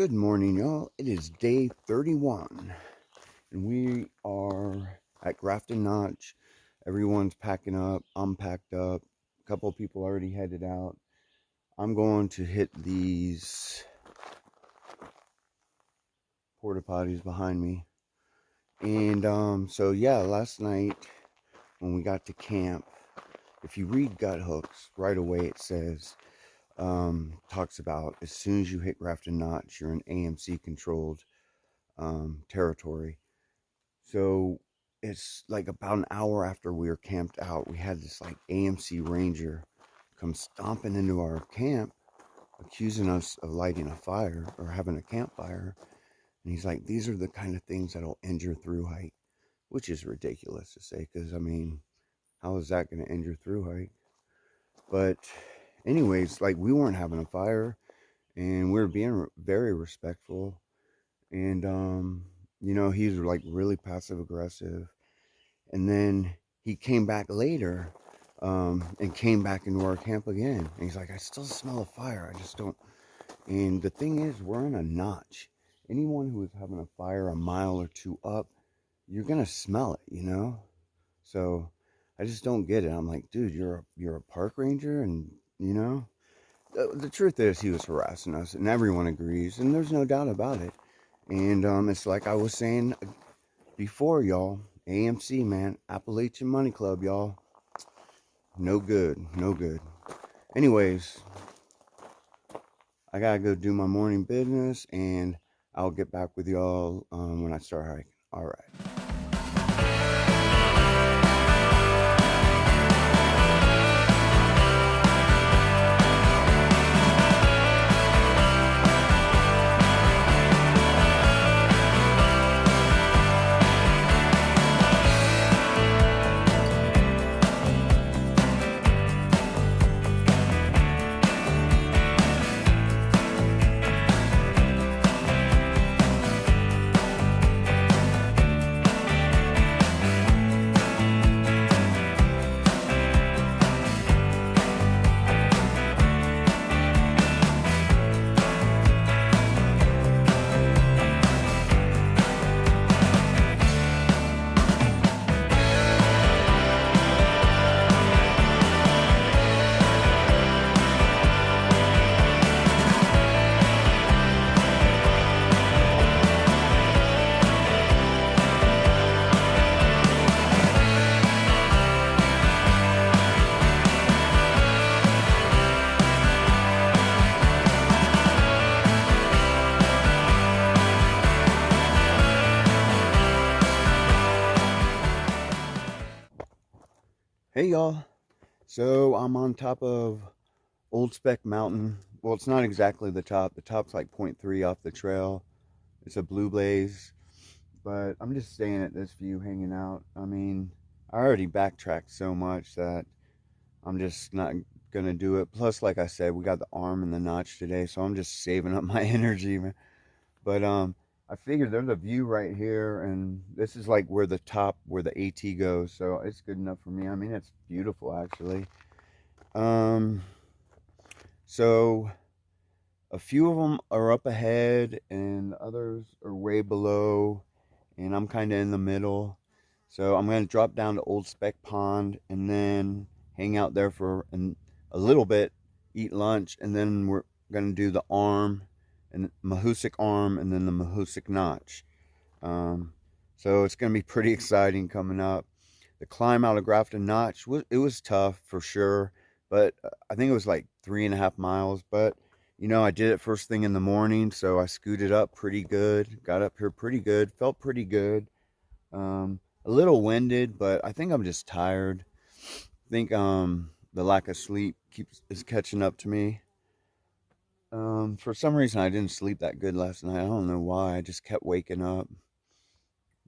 Good morning, y'all. It is day 31, and we are at Grafton Notch. Everyone's packing up. I'm packed up. A couple of people already headed out. I'm going to hit these porta potties behind me. And so yeah, last night when we got to camp, if you read Gut Hooks, right away it says, talks about as soon as you hit Grafton Notch, you're in AMC controlled territory. So it's like about an hour after we were camped out, we had this like AMC Ranger come stomping into our camp, accusing us of lighting a fire or having a campfire. And he's like, these are the kind of things that'll end your through hike, which is ridiculous to say, because I mean, how is that going to end your through hike? But anyways, like, we weren't having a fire, and we were being very respectful. And you know, he's like really passive aggressive. And then he came back later, and came back into our camp again. And he's like, I still smell a fire. I just don't. And the thing is, we're in a notch. Anyone who is having a fire a mile or two up, you're gonna smell it, you know. So I just don't get it. I'm like, dude, you're a park ranger, and you know, the truth is, he was harassing us, and everyone agrees, and there's no doubt about it. And it's like I was saying before, y'all, AMC, man, Appalachian Money Club, y'all, no good, no good. Anyways, I gotta go do my morning business, and I'll get back with y'all when I start hiking. All right. Hey y'all, so I'm on top of Old Spec Mountain. Well, it's not exactly the top. The top's like 0.3 off the trail. It's a blue blaze, but I'm just staying at this view, hanging out. I mean, I already backtracked so much that I'm just not gonna do it. Plus, like I said, we got the arm and the notch today, so I'm just saving up my energy, man. But I figured there's a view right here, and this is like where the top, where the AT goes, so it's good enough for me. I mean, it's beautiful, actually. So a few of them are up ahead, and others are way below, and I'm kind of in the middle. So I'm going to drop down to Old Spec Pond, and then hang out there for a little bit, eat lunch, and then we're going to do the arm, and Mahoosuc arm, and then the Mahoosuc notch. So it's going to be pretty exciting coming up. The climb out of Grafton Notch, it was tough for sure, but I think it was like 3.5 miles. But you know, I did it first thing in the morning, so I scooted up pretty good, got up here pretty good, felt pretty good. A little winded, but I think I'm just tired. I think the lack of sleep is catching up to me. For some reason, I didn't sleep that good last night. I don't know why. I just kept waking up.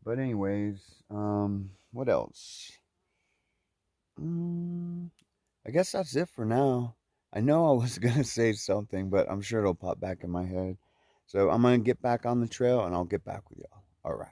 But anyways, what else? I guess that's it for now. I know I was going to say something, but I'm sure it'll pop back in my head. So I'm going to get back on the trail, and I'll get back with y'all. All right.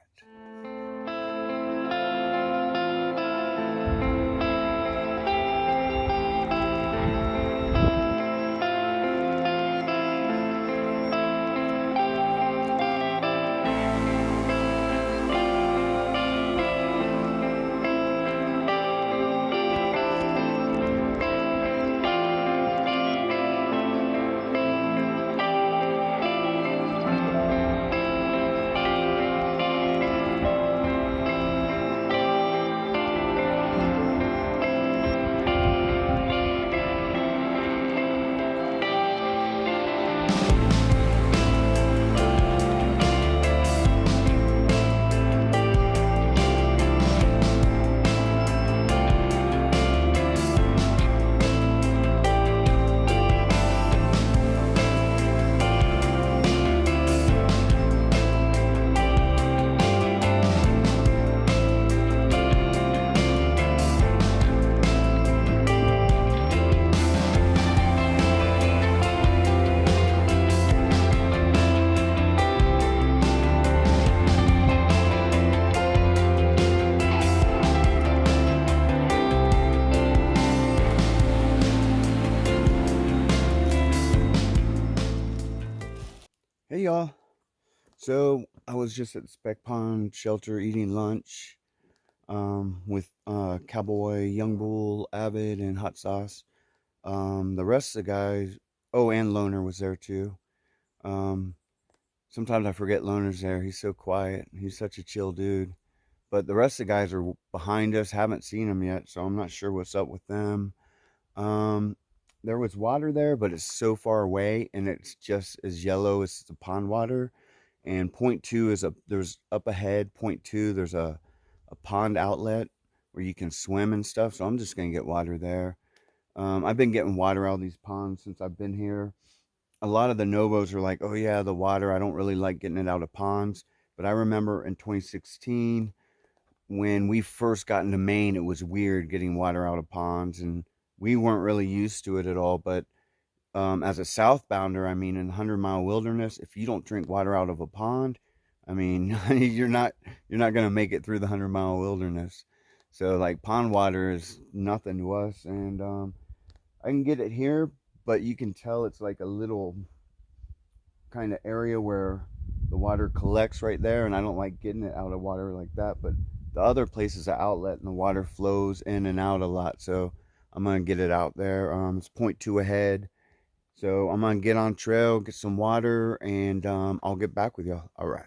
y'all. So I was just at the Spec Pond shelter eating lunch with Cowboy, Young Bull, Avid, and Hot Sauce. The rest of the guys, oh, and Loner was there too. Um, Sometimes I forget Loner's there. He's so quiet. He's such a chill dude. But the rest of the guys are behind us. Haven't seen them yet, so I'm not sure what's up with them. Um, there was water there, but it's so far away, and it's just as yellow as the pond water. And point two is there's up ahead. Point two, there's a pond outlet where you can swim and stuff. So I'm just gonna get water there. I've been getting water out of these ponds since I've been here. A lot of the Novos are like, oh yeah, the water. I don't really like getting it out of ponds. But I remember in 2016 when we first got into Maine, it was weird getting water out of ponds, and we weren't really used to it at all. But as a southbounder, I mean, in 100-mile wilderness, if you don't drink water out of a pond, I mean, you're not gonna make it through the 100-mile wilderness. So like pond water is nothing to us, and I can get it here, but you can tell it's like a little kind of area where the water collects right there, and I don't like getting it out of water like that. But the other place is an outlet, and the water flows in and out a lot, so I'm gonna get it out there. It's point two ahead. So I'm gonna get on trail, get some water, and I'll get back with y'all. All right.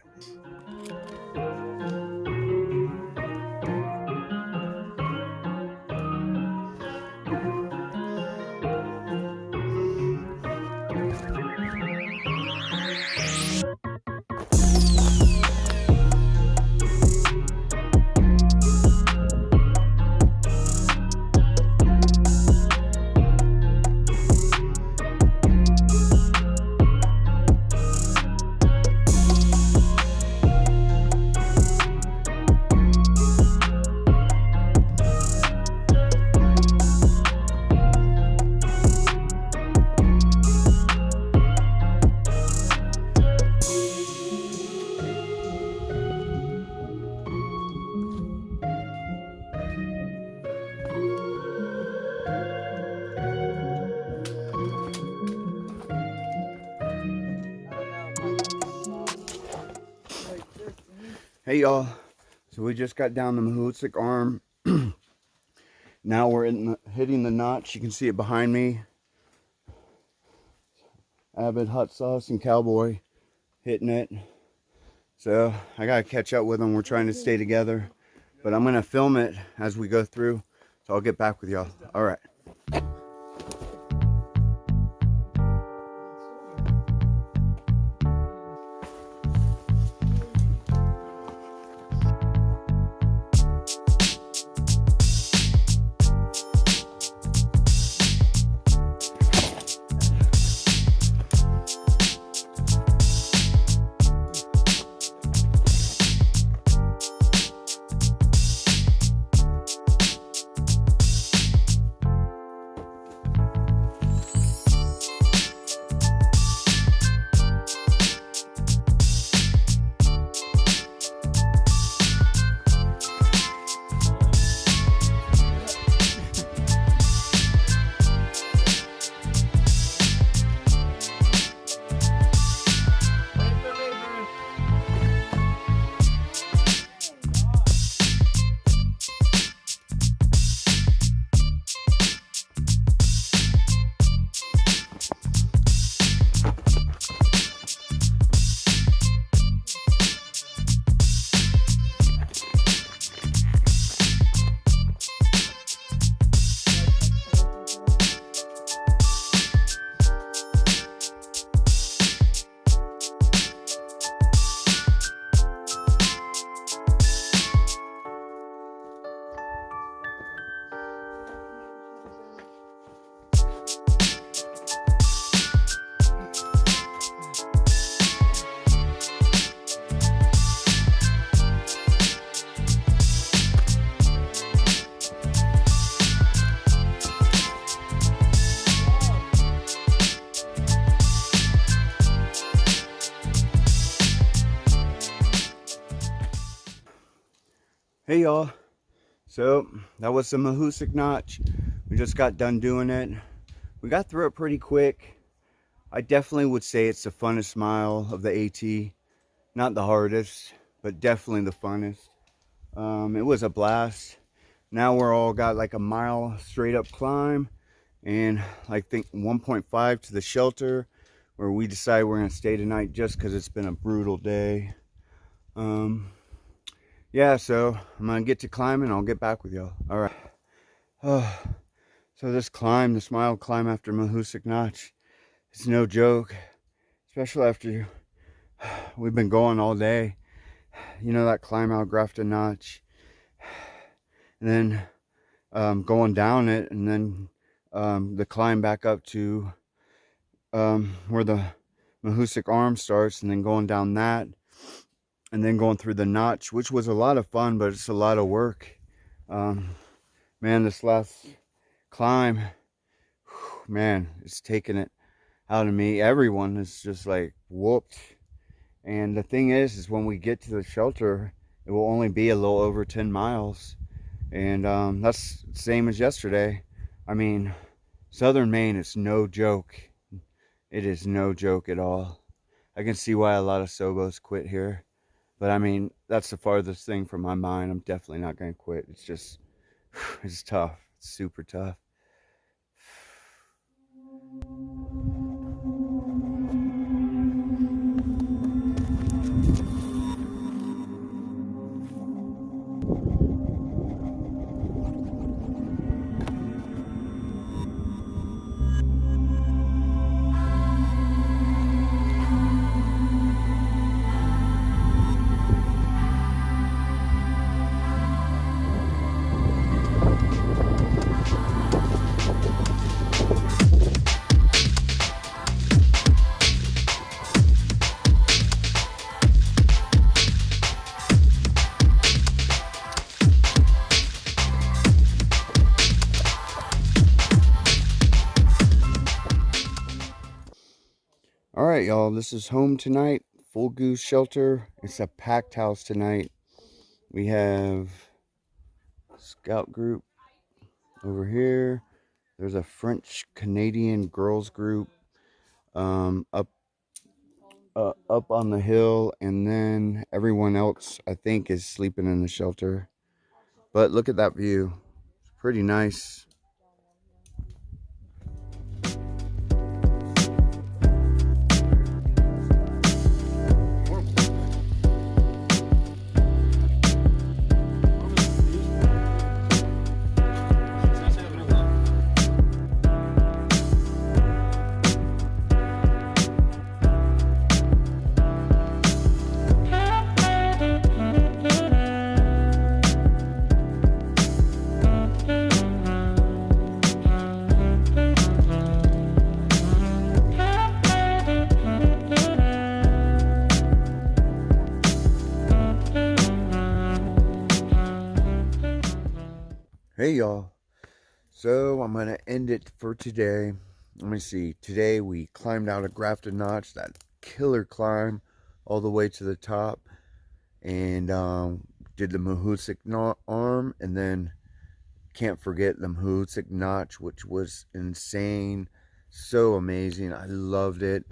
Hey y'all, so we just got down the Mahoosuc arm. Now we're hitting the notch. You can see it behind me. Avid, Hot Sauce, and Cowboy hitting it. So I gotta catch up with them. We're trying to stay together, but I'm gonna film it as we go through. So I'll get back with y'all. All right. Hey y'all, so that was the Mahoosuc notch. We just got done doing it. We got through it pretty quick. I definitely would say it's the funnest mile of the AT. Not the hardest, but definitely the funnest. It was a blast. Now we're all got like a mile straight up climb, and I think 1.5 to the shelter, where we decide we're gonna stay tonight just because it's been a brutal day. Yeah, so I'm gonna get to climbing. I'll get back with y'all. All right. So this climb, this mile climb after Mahoosuc Notch, it's no joke, especially after we've been going all day. You know, that climb out Grafton Notch, and then going down it, and then the climb back up to where the Mahoosuc Arm starts, and then going down that, and then going through the notch, which was a lot of fun, but it's a lot of work. Man, this last climb, man, it's taking it out of me. Everyone is just like whooped. And the thing is when we get to the shelter, it will only be a little over 10 miles. And that's the same as yesterday. I mean, Southern Maine is no joke. It is no joke at all. I can see why a lot of Sobos quit here. But I mean, that's the farthest thing from my mind. I'm definitely not going to quit. It's just, it's tough. It's super tough. All right, y'all, this is home tonight. Full Goose shelter. It's a packed house tonight. We have scout group over here. There's a French Canadian girls group up on the hill, and then everyone else I think is sleeping in the shelter. But look at that view. It's pretty nice. Hey y'all, so I'm gonna end it for today. Let me see. Today we climbed out of Grafton Notch, that killer climb all the way to the top, and did the Mahoosuc Arm, and then can't forget the Mahoosuc Notch, which was insane, so amazing. I loved it.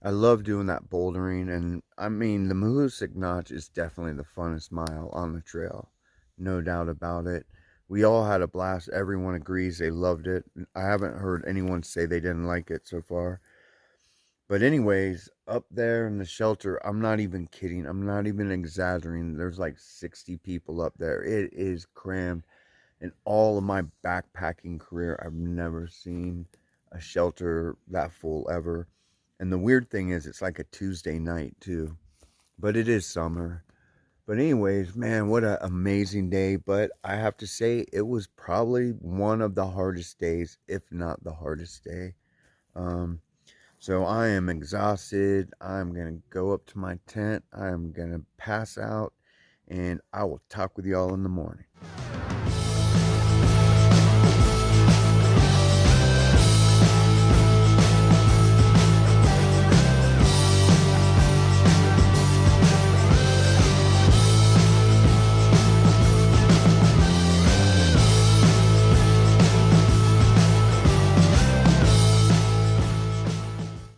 I love doing that bouldering, and I mean the Mahoosuc Notch is definitely the funnest mile on the trail, no doubt about it. We all had a blast. Everyone agrees they loved it. I haven't heard anyone say they didn't like it so far. But anyways, up there in the shelter, I'm not even kidding. I'm not even exaggerating. There's like 60 people up there. It is crammed. In all of my backpacking career, I've never seen a shelter that full ever. And the weird thing is, it's like a Tuesday night too. But it is summer. But anyways, man, what an amazing day. But I have to say, it was probably one of the hardest days, if not the hardest day. So I am exhausted. I'm going to go up to my tent. I'm going to pass out. And I will talk with y'all in the morning.